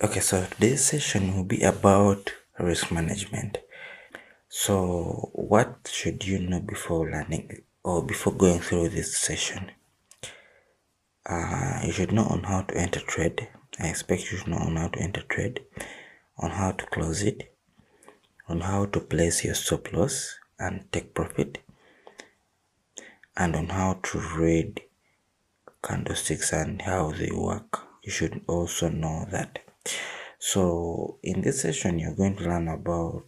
Okay, so today's session will be about risk management. So what should you know before learning or before going through this session? You should know on how to enter trade. I expect you should know on how to enter trade, on how to close it, on how to place your stop loss and take profit, and on how to read candlesticks and how they work. You should also know that. So in this session, you're going to learn about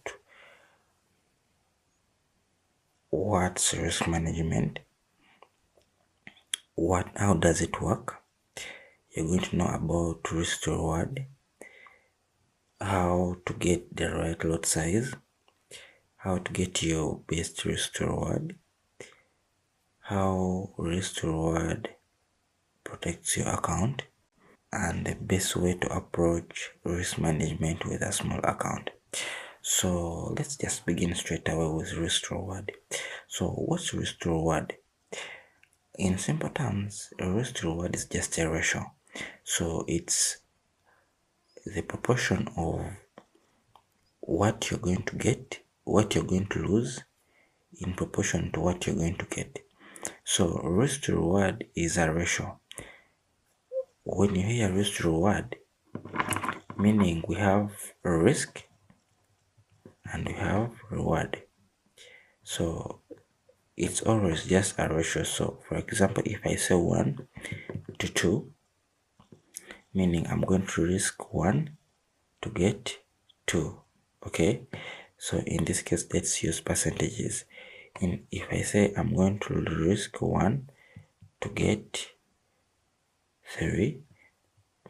what's risk management, how does it work. You're going to know about risk to reward, how to get the right lot size, how to get your best risk to reward, how risk to reward protects your account, and the best way to approach risk management with a small account. So let's just begin straight away with risk to reward. So what's risk to reward? In simple terms, a risk to reward is just a ratio. So it's the proportion of what you're going to get, what you're going to lose in proportion to what you're going to get. So risk to reward is a ratio. When you hear risk to reward, meaning we have a risk and we have reward. So it's always just a ratio. So for example, if I say 1 to 2, meaning I'm going to risk 1 to get 2. Okay, so in this case, let's use percentages. And if I say I'm going to risk 1 to get 3,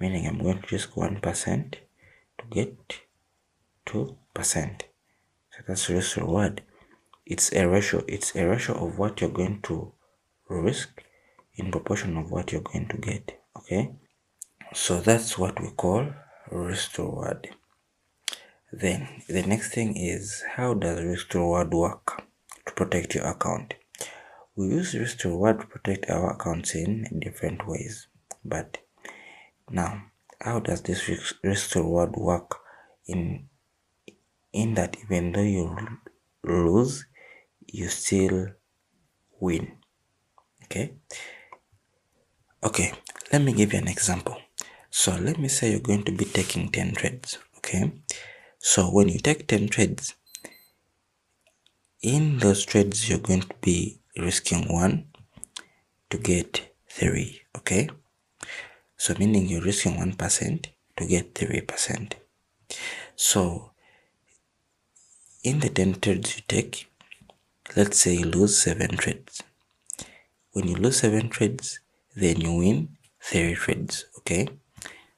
meaning I'm going to risk 1% to get 2%. So that's risk reward. It's a ratio. It's a ratio of what you're going to risk in proportion of what you're going to get. Okay, so that's what we call risk reward. Then the next thing is, how does risk to reward work to protect your account? We use risk to reward to protect our accounts in different ways. But now, how does this risk to reward work in that even though you lose, you still win? Okay, let me give you an example. So let me say you're going to be taking 10 trades. Okay, so when you take 10 trades, in those trades you're going to be risking 1 to get 3. Okay, so meaning you're risking 1% to get 3%. So in the 10 trades you take, let's say you lose 7 trades. When you lose 7 trades, then you win 3 trades. Okay,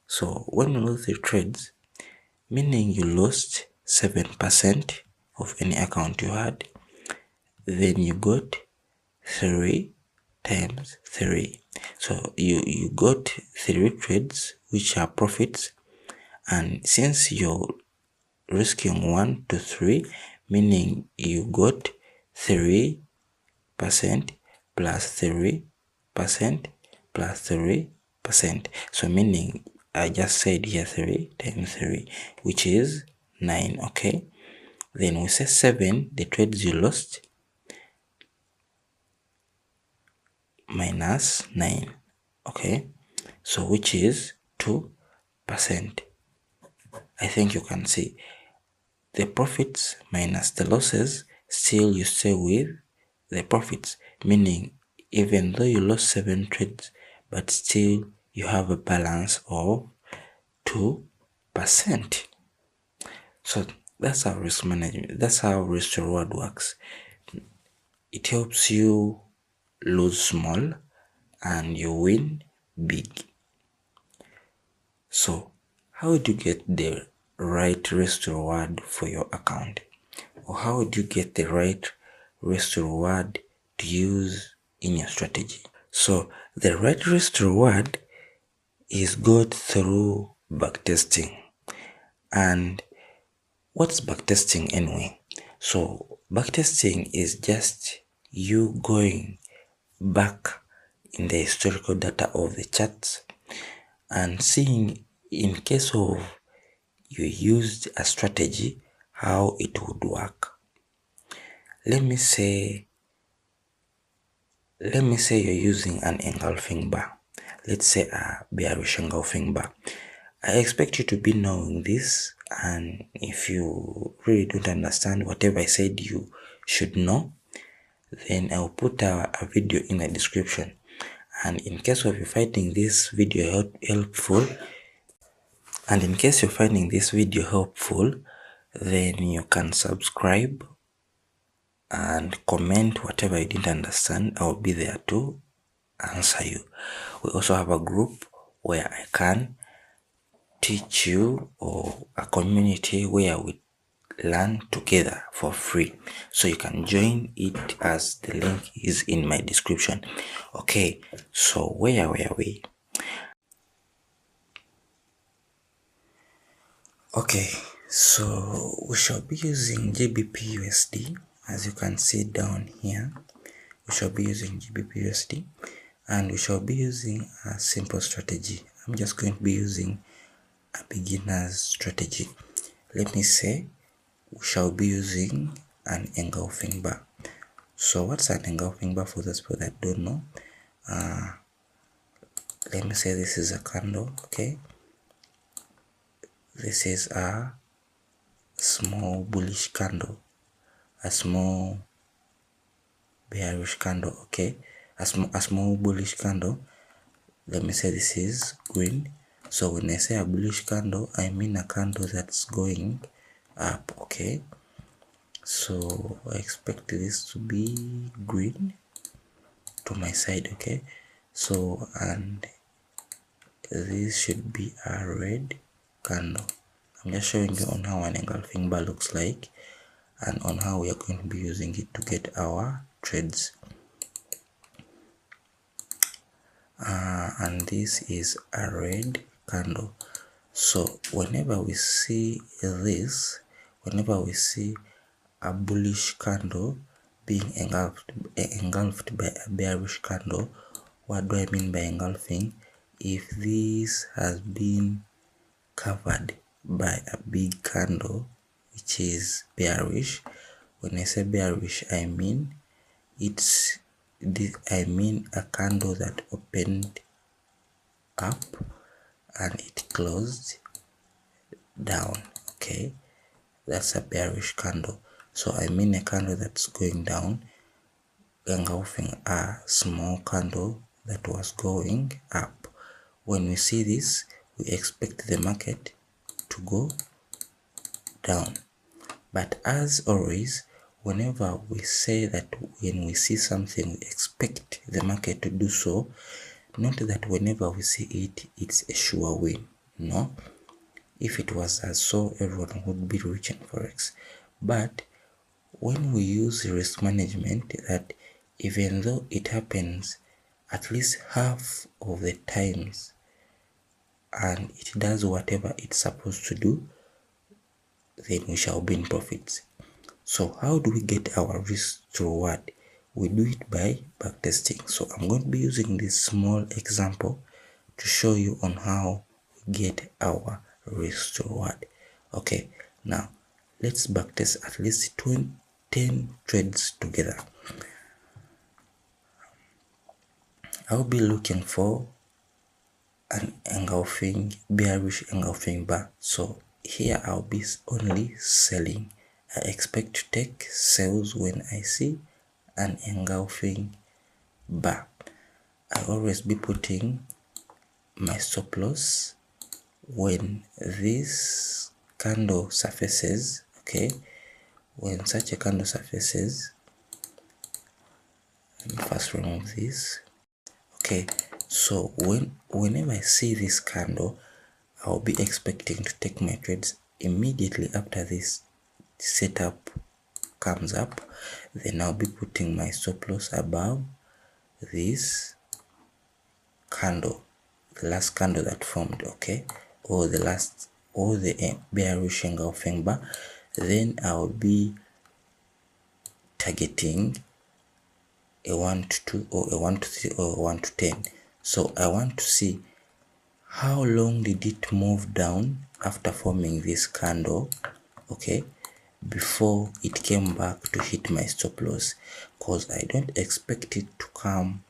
so when you lose 3 trades, meaning you lost 7% of any account you had, then you got 3 times 3. So you got 3 trades which are profits, and since you're risking 1 to 3, meaning you got 3% plus 3% plus 3%. So meaning I just said here 3 times 3, which is 9. Okay, then we say 7, the trades you lost, minus 9. Okay, so which is 2%. I think you can see the profits minus the losses, still you stay with the profits, meaning even though you lost 7 trades, but still you have a balance of 2%. So that's how risk management, that's how risk to reward works. It helps you lose small and you win big. So how would you get the right risk to reward for your account? Or how would you get the right risk to reward to use in your strategy? So the right risk to reward is good through backtesting. And what's backtesting anyway? So backtesting is just you going back in the historical data of the charts and seeing, in case of you used a strategy, how it would work. Let me say you're using an engulfing bar. Let's say a bearish engulfing bar. I expect you to be knowing this, and if you really don't understand whatever I said you should know, then I'll put a video in the description. And in case of you finding this video helpful, then you can subscribe and comment whatever you didn't understand. I'll be there to answer you. We also have a group where I can teach you, or a community where we learn together for free, so you can join it, as the link is in my description. Okay, so where were we? Okay, so we shall be using GBP USD. As you can see down here, we shall be using GBP USD, and we shall be using a simple strategy. I'm just going to be using a beginner's strategy. Let me say we shall be using an engulfing bar. So what's an engulfing bar, for those people that don't know? Let me say this is a candle. Okay, this is a small bullish candle, a small bearish candle. Okay, a small bullish candle. Let me say this is green. So when I say a bullish candle, I mean a candle that's going up. Okay, so I expect this to be green to my side. Okay, so and this should be a red candle. I'm just showing you on how an engulfing bar looks like, and on how we are going to be using it to get our trades. And this is a red candle. So whenever we see this, whenever we see a bullish candle being engulfed by a bearish candle, what do I mean by engulfing? If this has been covered by a big candle which is bearish. When I say bearish, I mean a candle that opened up and it closed down. Okay, that's a bearish candle. So I mean a candle that's going down, engulfing a small candle that was going up. When we see this, we expect the market to go down. But as always, whenever we say that when we see something, we expect the market to do so, not that whenever we see it, it's a sure win. No. If it was as so, everyone would be rich in Forex. But when we use risk management, that even though it happens at least half of the times and it does whatever it's supposed to do, then we shall be in profits. So how do we get our risk to reward? We do it by backtesting. So I'm going to be using this small example to show you on how we get our risk to reward. Okay, now let's backtest at least 10 trades together. I'll be looking for an bearish engulfing bar. So here I'll be only selling. I expect to take sales when I see an engulfing bar. I always be putting my stop loss when this candle surfaces. Okay, when such a candle surfaces, let me first remove this. Okay, so whenever I see this candle, I'll be expecting to take my trades immediately after this setup comes up. Then I'll be putting my stop loss above this candle, the last candle that formed. Okay, or the bearish engulfing bar. Then I'll be targeting a 1 to 2 or a 1 to 3 or a 1 to 10. So I want to see how long did it move down after forming this candle, okay, before it came back to hit my stop loss, because I don't expect it to come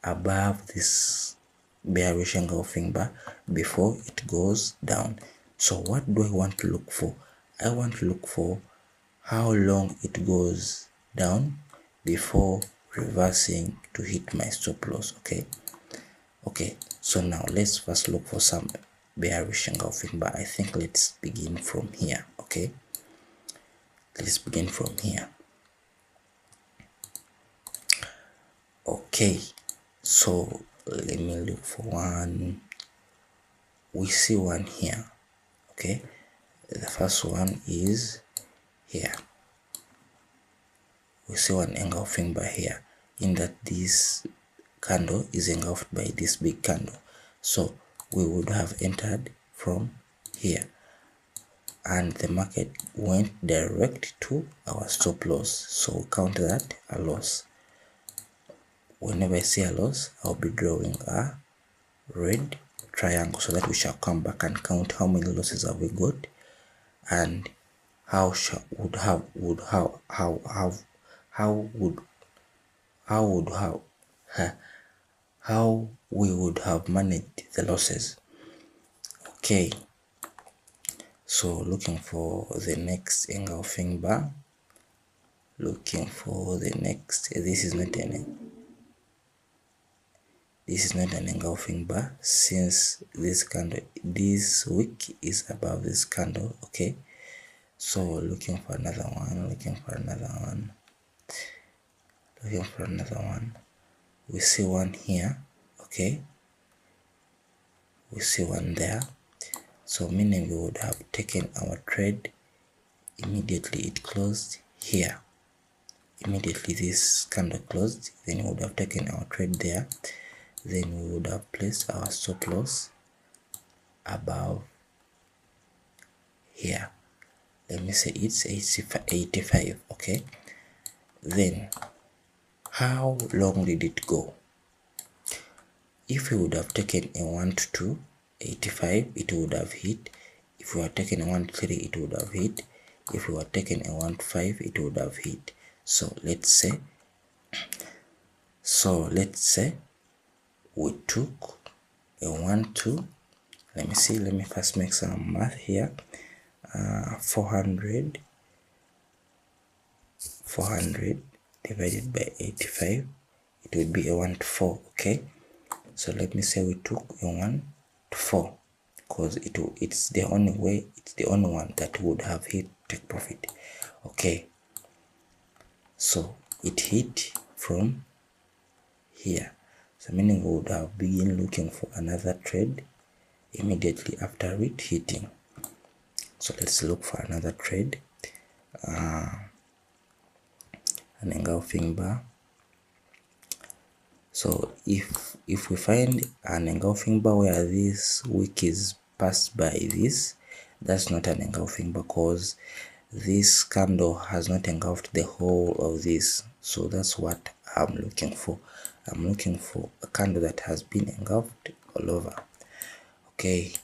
above this bearish engulfing bar before it goes down. So what do I want to look for? I want to look for how long it goes down before reversing to hit my stop loss. Okay, so now let's first look for some bearish engulfing bar. I think let's begin from here. Okay, let's begin from here. Okay, so let me look for one. We see one here. Okay, the first one is here. We see one engulfing bar here, in that this candle is engulfed by this big candle. So we would have entered from here, and the market went direct to our stop loss, so we count that a loss. Whenever I see a loss, I'll be drawing a red triangle so that we shall come back and count how many losses have we got, and how we would have managed the losses. Okay, so looking for the next engulfing bar, looking for the next. This is not an engulfing bar, since this candle this wick is above this candle. Okay, so looking for another one, looking for another one. We see one here. Okay, we see one there, so meaning we would have taken our trade immediately it closed here. Immediately this candle closed, then we would have taken our trade there, then we would have placed our stop loss above here. Let me say it's 85. Okay, then how long did it go? If we would have taken a 1 to 2, 85, it would have hit. If we had taken a 1 to 3, it would have hit. If we had taken a 1 to 5, it would have hit. So let's say we took a 1 to, let me first make some math here. 400 divided by 85, it would be a 1 to 4. Okay, so let me say we took a 1 to 4, because it's the only one that would have hit take profit. Okay, so it hit from here, so meaning we would have begin looking for another trade immediately after it hitting. So let's look for another trade, an engulfing bar. So if we find an engulfing bar where this wick is passed by this, that's not an engulfing bar, because this candle has not engulfed the whole of this. So that's what I'm looking for. I'm looking for a candle that has been engulfed all over. Okay,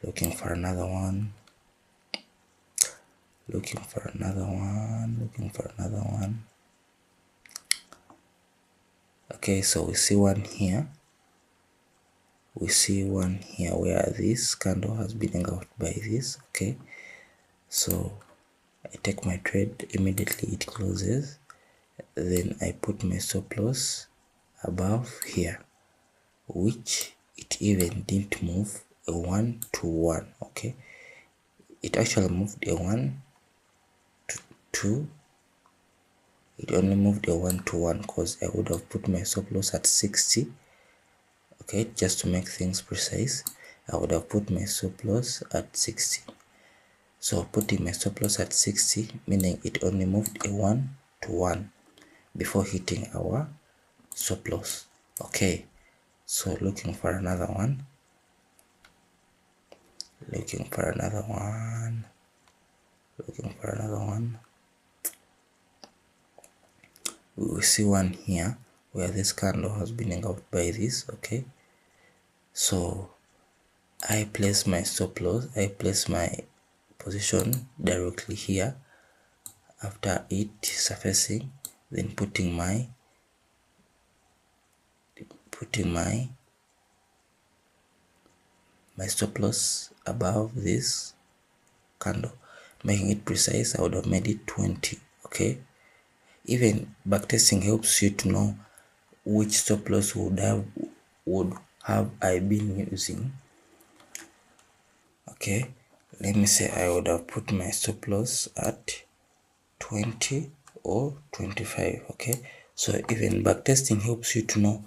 looking for another one, looking for another one. Okay, so we see one here. We see one here where this candle has been engulfed by this. Okay, so I take my trade immediately it closes, then I put my stop loss above here, which it even didn't move a 1 to 1. Okay, it actually moved a 1 to 2. It only moved a 1 to 1, because I would have put my stop loss at 60. Okay, just to make things precise, I would have put my stop loss at 60. So putting my stop loss at 60, meaning it only moved a 1 to 1 before hitting our stop loss. Okay, so looking for another one, looking for another one. We will see one here where this candle has been engulfed by this. Okay, so I place my stop loss, I place my position directly here after it surfacing, then putting my stop loss above this candle, making it precise. I would have made it 20. Okay, even backtesting helps you to know which stop loss would have I been using. Okay, let me say I would have put my stop loss at 20 or 25. Okay, so even backtesting helps you to know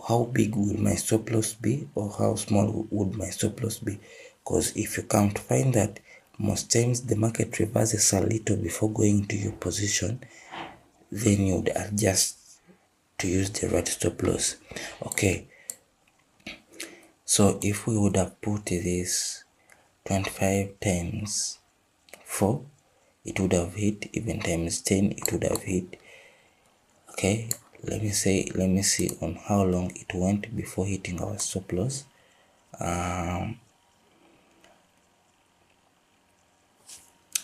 how big would my stop loss be or how small would my stop loss be, because if you come to find that most times the market reverses a little before going to your position, then you would adjust to use the right stop loss. Okay, so if we would have put this 25 times 4, it would have hit, even times 10 it would have hit. Okay, let me see on how long it went before hitting our stop loss.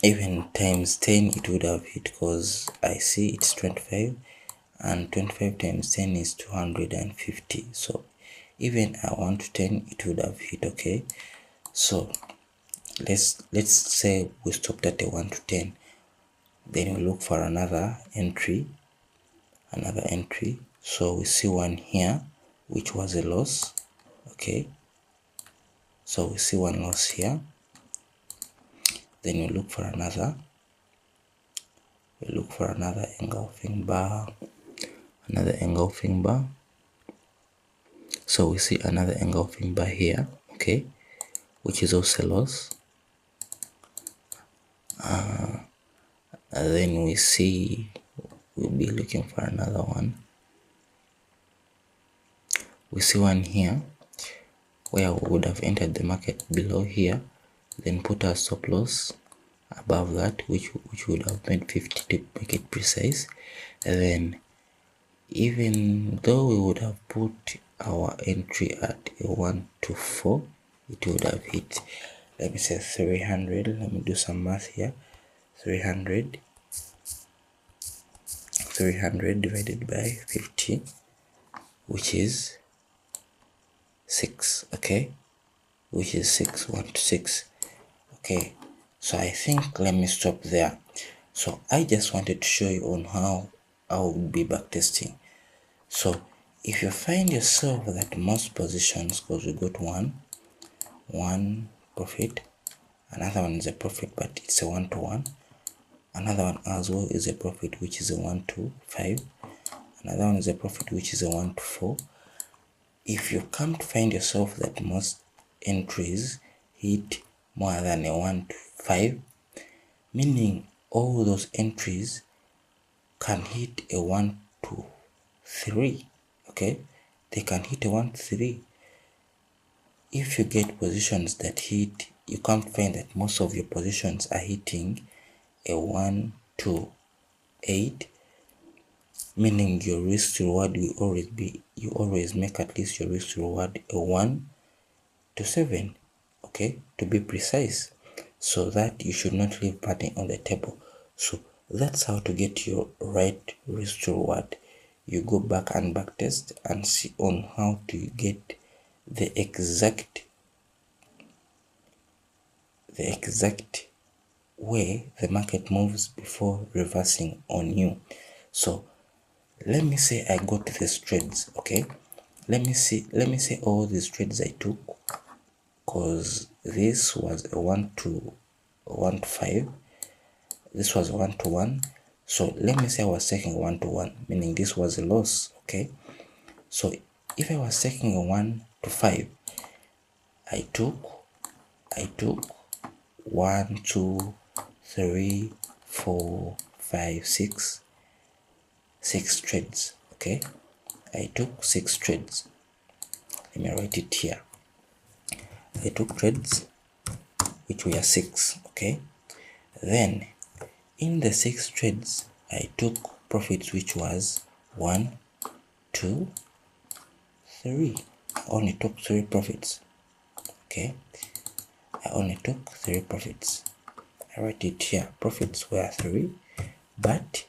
Even times 10 it would have hit, because I see it's 25 and 25 times 10 is 250. So even at 1 to 10 it would have hit. Okay, so let's say we stopped at a 1 to 10, then we look for another entry. So we see one here which was a loss. Okay, so we see one loss here, then we look for another engulfing bar, so we see another engulfing bar here. Okay, which is also loss. And then we'll be looking for another one. We see one here where we would have entered the market below here, then put our stop loss above that, which would have made 50 to make it precise. And then even though we would have put our entry at a 1 to 4, it would have hit, let me say 300. Let me do some math here. 300 divided by 50, which is 6. Okay, which is 6, 1 to 6. Okay, so I think let me stop there. So I just wanted to show you on how I would be backtesting. So if you find yourself that most positions, because we got one profit, another one is a profit but it's a 1 to 1, another one as well is a profit which is a 1 to 5, another one is a profit which is a 1 to 4. If you come to find yourself that most entries hit more than a 1 to 5, meaning all those entries can hit a 1 to 3. Okay, they can hit a 1 to 3. If you get positions that hit, you can't find that most of your positions are hitting a 1 to 8, meaning your risk to reward will always be, you always make at least your risk to reward a 1 to 7. Okay, to be precise, so that you should not leave money on the table. So that's how to get your right risk to reward. You go back and backtest and see on how to get the exact way the market moves before reversing on you. So let me say I got these trades. Okay, let me say all these trades I took, because this was a 1 to 5, this was 1 to 1. So let me say I was taking 1 to 1, meaning this was a loss. Okay, so if I was taking a 1 to 5, I took 1 2 3 4 5 6 trades. Okay, I took 6 trades. Let me write it here. I took trades which were 6. Okay, then in the 6 trades I took profits which was 1 2 3. I only took 3 profits. Okay, I only took 3 profits. I write it here. Profits were 3, but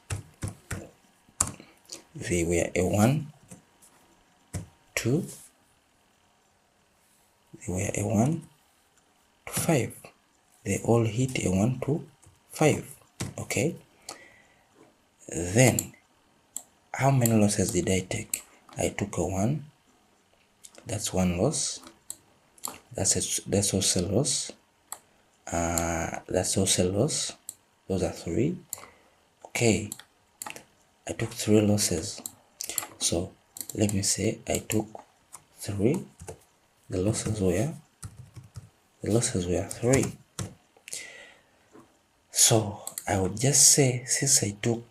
they were a 1, 2, they were a 1 to 5. They all hit a 1 to 5. Okay, then how many losses did I take? I took a 1. That's 1 loss. That's also loss. That's also loss. Those are 3. Okay, I took 3 losses. So let me say I took 3. The losses were 3. So I would just say, since I took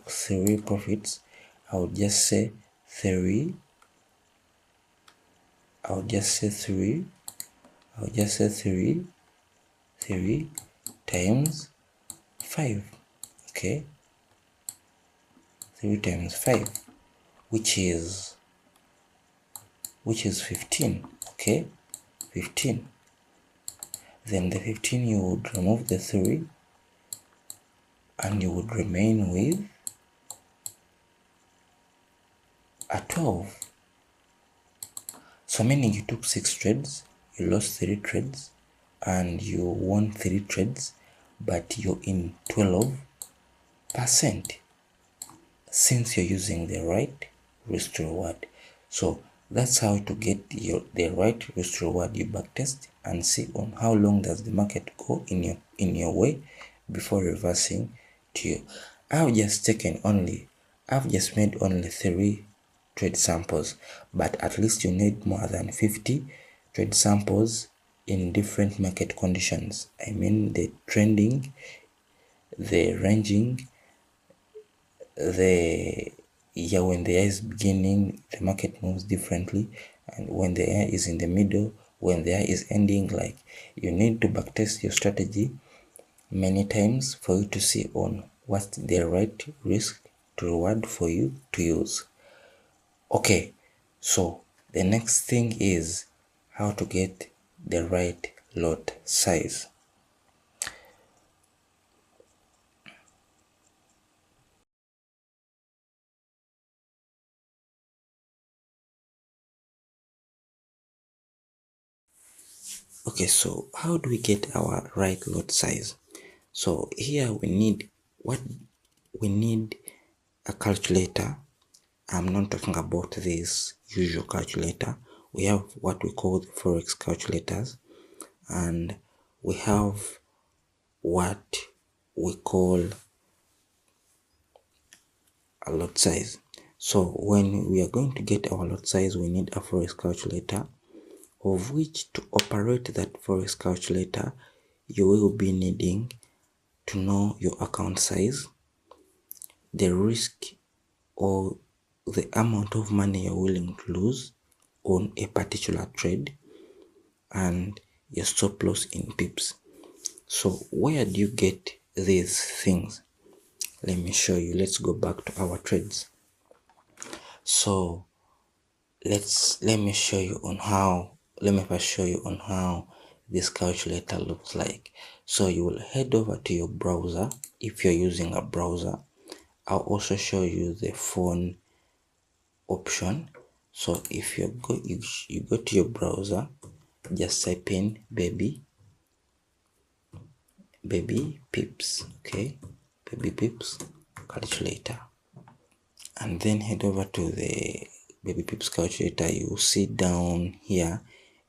3 profits, I would just say 3. I would just say 3 times 5. Okay, 3 times 5, which is 15. Okay, 15. Then the 15, you would remove the 3 and you would remain with a 12. So meaning you took 6 trades, you lost 3 trades, and you won 3 trades, but you're in 12% since you're using the right risk to reward. So that's how to get the right risk to reward. You backtest and see on how long does the market go in your way before reversing to you. I've just made only 3 trade samples, but at least you need more than 50 trade samples in different market conditions. I mean the trending, the ranging, when the year is beginning, the market moves differently, and when the year is in the middle, when the year is ending, like, you need to backtest your strategy many times for you to see on what's the right risk to reward for you to use. Okay, so the next thing is how to get the right lot size. Okay, so how do we get our right lot size? So here we need a calculator. I'm not talking about this usual calculator. We have what we call the Forex calculators, and we have what we call a lot size. So when we are going to get our lot size, we need a Forex calculator, of which to operate that Forex calculator, you will be needing to know your account size, the risk or the amount of money you're willing to lose on a particular trade, and your stop loss in pips. So where do you get these things? Let me show you. Let's go back to our trades. So let me first show you on how this calculator looks like. So you will head over to your browser if you're using a browser. I'll also show you the phone option. So if you go to your browser, just type in baby pips. Okay, baby pips calculator, and then head over to the baby pips calculator. You will see down here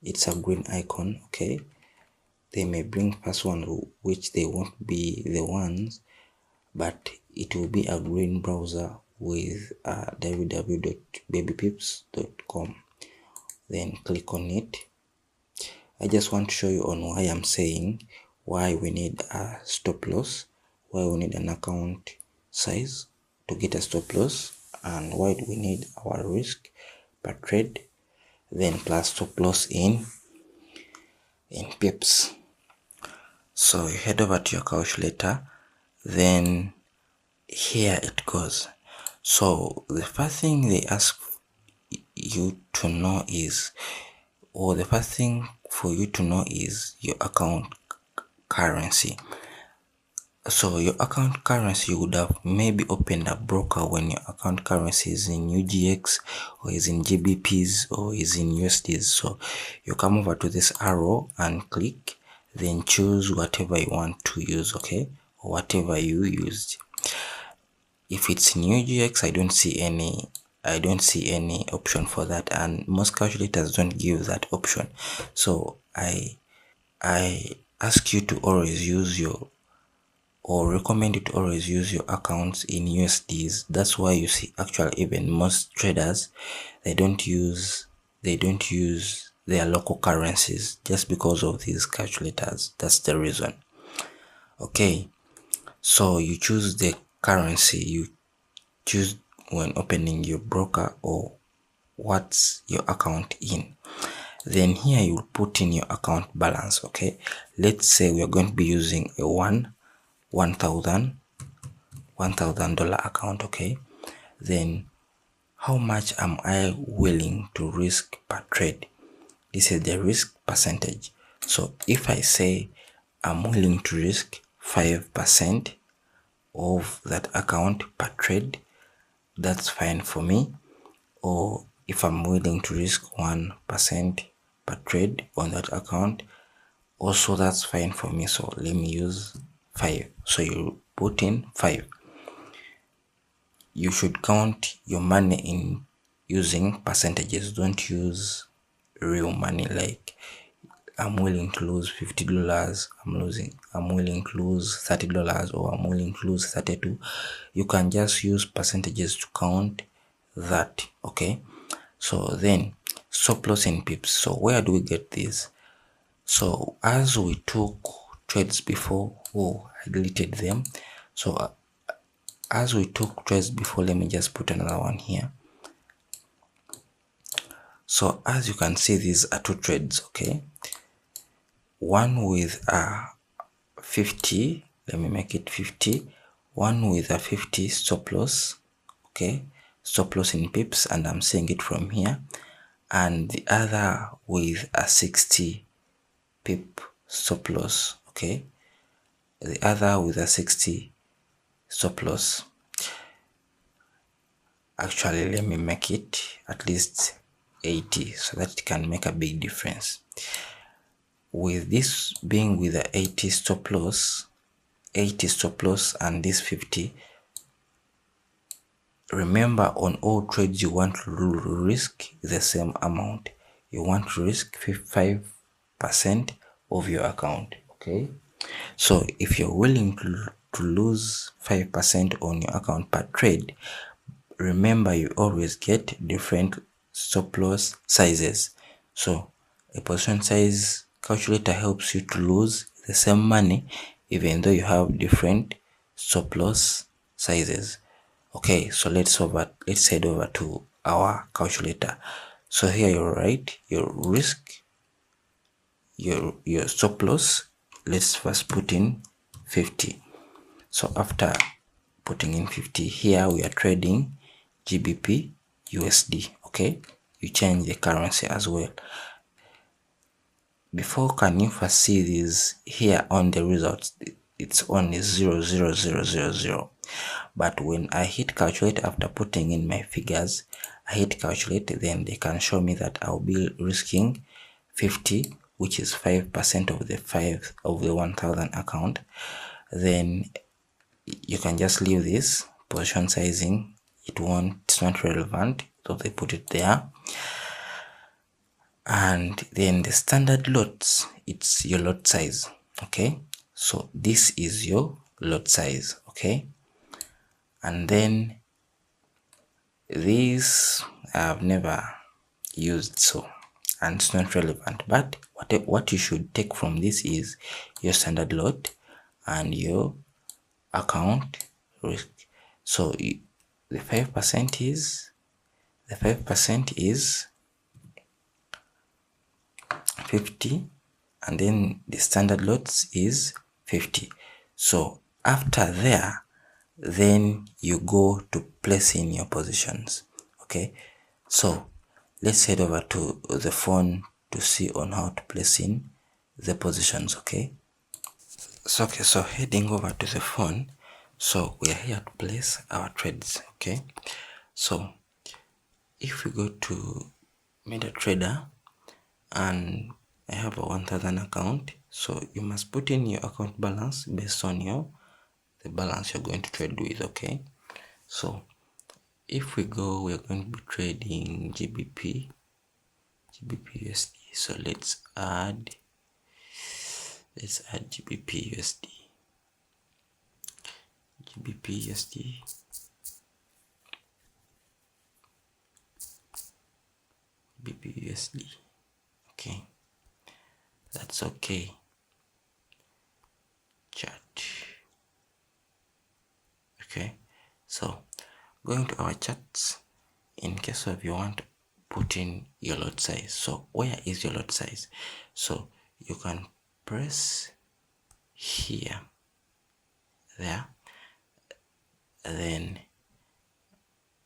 it's a green icon. Okay, they may bring past one which they won't be the ones, but it will be a green browser with www.babypips.com. Then click on it. I just want to show you on why I'm saying why we need a stop loss, why we need an account size to get a stop loss, and why we need our risk per trade, then plus stop loss in pips. So you head over to your calculator, then here it goes. So the first thing they ask you to know is, or the first thing for you to know is your account currency. So your account currency, you would have maybe opened a broker when your account currency is in UGX or is in GBPs or is in USDs. So you come over to this arrow and click, then choose whatever you want to use, okay, or whatever you used. If it's in UGX, I don't see any option for that, and most calculators don't give that option. So I ask you to always use your, or recommend you to always use your accounts in USDs. That's why you see actually even most traders, they don't use their local currencies just because of these calculators. That's the reason. Okay, so you choose the currency you choose when opening your broker or what's your account in. Then here you put in your account balance. Okay, let's say we are going to be using a $1,000 account. Okay, then how much am I willing to risk per trade? This is the risk percentage. So if I say I'm willing to risk 5% of that account per trade, that's fine for me. Or if I'm willing to risk 1% per trade on that account, also that's fine for me. So let me use 5. So you put in 5. You should count your money in using percentages. Don't use real money like I'm willing to lose $50, I'm willing to lose $30, or I'm willing to lose 32. You can just use percentages to count that. Okay, so then stop loss in pips. So where do we get this? So as we took trades before, I deleted them. So as we took trades before, let me just put another one here. So as you can see, these are two trades. Okay, one with a 50, let me make it 50, one with a 50 stop loss. Okay, stop loss in pips, and I'm seeing it from here, and the other with a 60 pip stop loss. Okay, the other with a 60 stop loss. Actually, let me make it at least 80 so that it can make a big difference. With this being with the 80 stop loss and this 50, remember on all trades you want to risk the same amount. You want to risk 5% of your account. Okay, so if you're willing to lose 5% on your account per trade, remember you always get different stop loss sizes. So a position size calculator helps you to lose the same money even though you have different stop loss sizes. Okay, so let's head over to our calculator. So here you write your risk, your stop loss. Let's first put in 50. So after putting in 50, here we are trading GBP USD. Okay, you change the currency as well. Before, can you first see this here on the results? It's only 0.0000, but when I hit calculate after putting in my figures, I hit calculate, then they can show me that I'll be risking 50, which is 5% of the 1,000 account. Then you can just leave this position sizing. It's not relevant, so they put it there. And then the standard lots, it's your lot size. Okay, so this is your lot size. Okay, and then this I've never used, so, and it's not relevant, but what you should take from this is your standard lot and your account risk. So the 5% is 50, and then the standard lots is 50. So after there, then you go to place in your positions. Okay, so let's head over to the phone to see on how to place in the positions. Okay, so heading over to the phone, so we are here to place our trades. Okay, so if we go to MetaTrader, and I have a 1000 account, so you must put in your account balance based on the balance you're going to trade with. Okay, so if we go, we're going to be trading GBP USD. So let's add GBP USD Okay, that's okay. Chart. Okay, so going to our charts, in case of you want to put in your lot size. So where is your lot size? So you can press here, there, then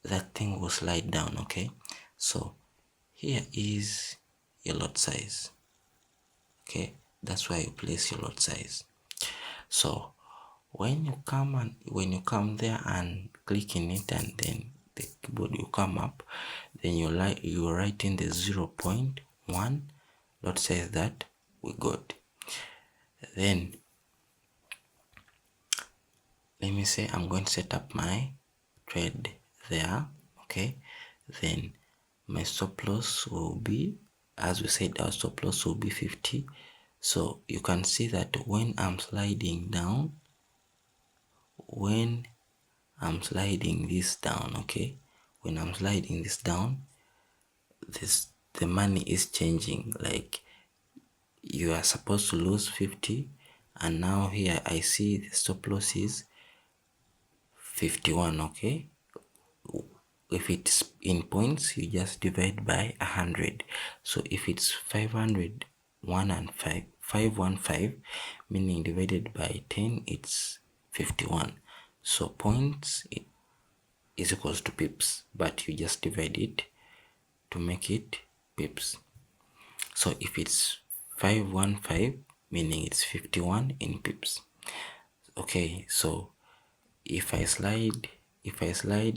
that thing will slide down. Okay, so here is your lot size. Okay, that's where you place your lot size. So when you come there and click in it, and then the keyboard will come up, then you write in the 0.1 lot size that we got. Then let me say I'm going to set up my trade there. Okay, then my stop loss will be, as we said, our stop loss will be 50. So you can see that when I'm sliding down, when I'm sliding this down, okay, when I'm sliding this down, the money is changing. Like, you are supposed to lose 50, and now here I see the stop loss is 51. Okay, if it's in points, you just divide by 100. So if it's 515, meaning divided by 10, it's 51. So points is equals to pips, but you just divide it to make it pips. So if it's 515, meaning it's 51 in pips. Okay, so if I slide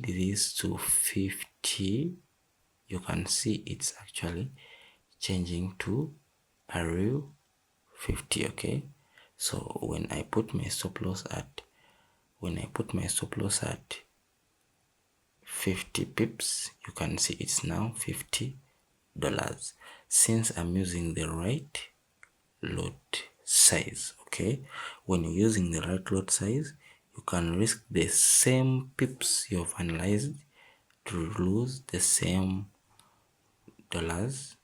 this to 50, you can see it's actually changing to a real 50. Okay, so when I put my stop loss at 50 pips, you can see it's now $50, since I'm using the right lot size. Okay, when you're using the right lot size, you can risk the same pips you've analyzed to lose the same dollars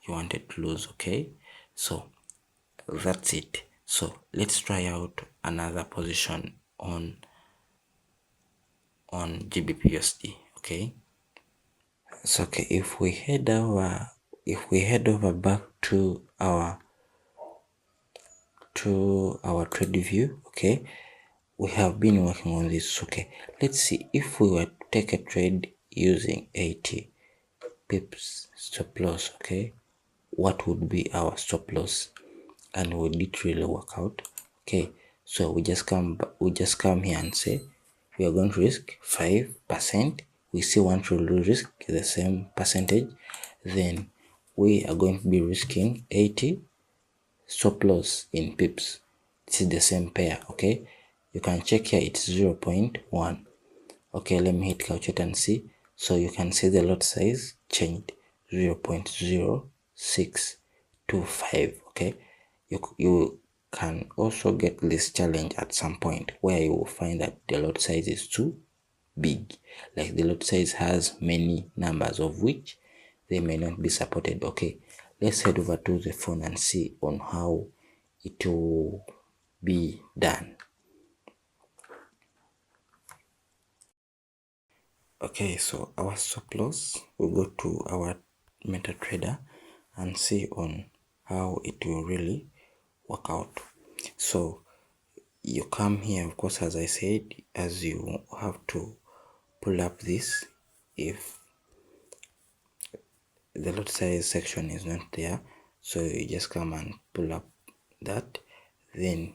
you wanted to lose. Okay, so that's it. So let's try out another position on GBP USD. Okay, so okay, if we head over back to our trade view, okay, we have been working on this. Okay, let's see if we were to take a trade using 80 pips stop loss. Okay, what would be our stop loss, and would it really work out? Okay, so we just come here and say we are going to risk 5%. We still want to risk the same percentage, then we are going to be risking 80 stop loss in pips. This is the same pair. Okay, you can check here, it's 0.1. okay, let me hit calculate and see. So you can see the lot size changed, 0.0625. okay, you can also get this challenge at some point where you will find that the lot size is too big, like the lot size has many numbers of which they may not be supported. Okay, let's head over to the phone and see on how it will be done. Okay, so our stop loss, we'll go to our MetaTrader and see on how it will really work out. So you come here, of course, as I said, as you have to pull up this if the lot size section is not there. So you just come and pull up that, then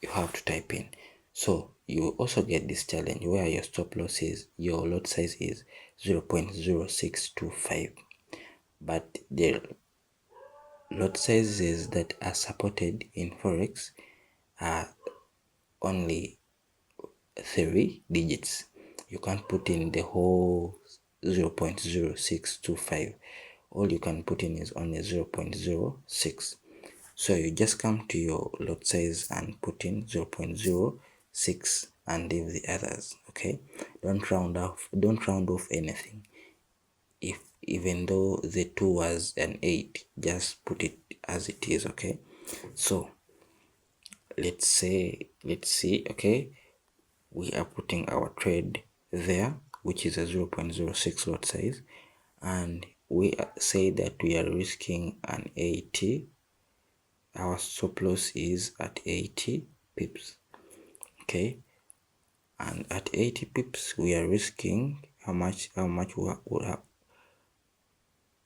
you have to type in. So you also get this challenge where your stop loss is, your lot size is 0.0625, but the lot sizes that are supported in Forex are only 3 digits. You can't put in the whole 0.0625. All you can put in is only 0.06. So you just come to your lot size and put in 0.06 and leave the others. Okay, don't round off anything. If even though the 2 was an 8, just put it as it is. Okay, so let's see. Okay, we are putting our trade there, which is a 0.06 lot size, and we say that we are risking an 80. Our stop loss is at 80 pips. Okay, and at 80 pips we are risking how much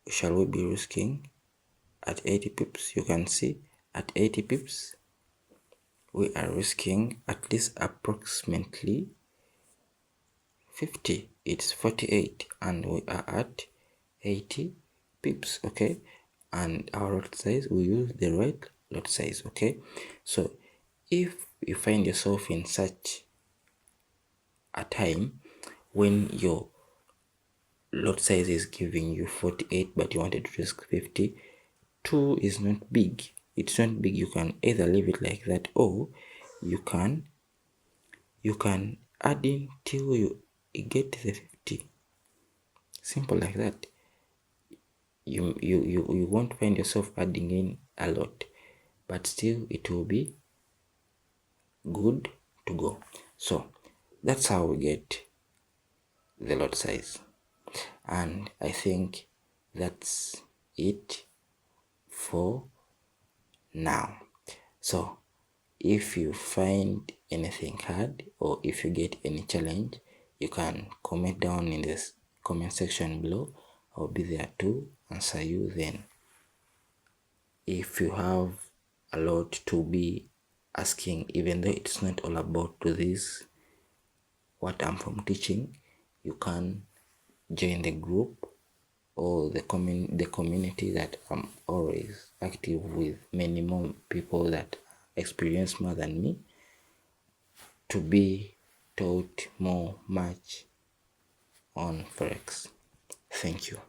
shall we be risking at 80 pips? You can see at 80 pips we are risking at least approximately 50. It's 48 and we are at 80 pips. Okay, and our lot size, we use the right lot size. Okay, so if you find yourself in such a time when your lot size is giving you 48 but you wanted to risk 50, 2 is not big. It's not big. You can either leave it like that, or you can add in till you get the 50. Simple like that. You won't find yourself adding in a lot, but still it will be good to go. So that's how we get the lot size, and I think that's it for now. So if you find anything hard, or if you get any challenge, you can comment down in this comment section below. I'll be there to answer you then. If you have a lot to be asking, even though it's not all about this what I'm from teaching, you can join the group or the community that I'm always active with, many more people that experience more than me, to be taught more much on Forex. Thank you.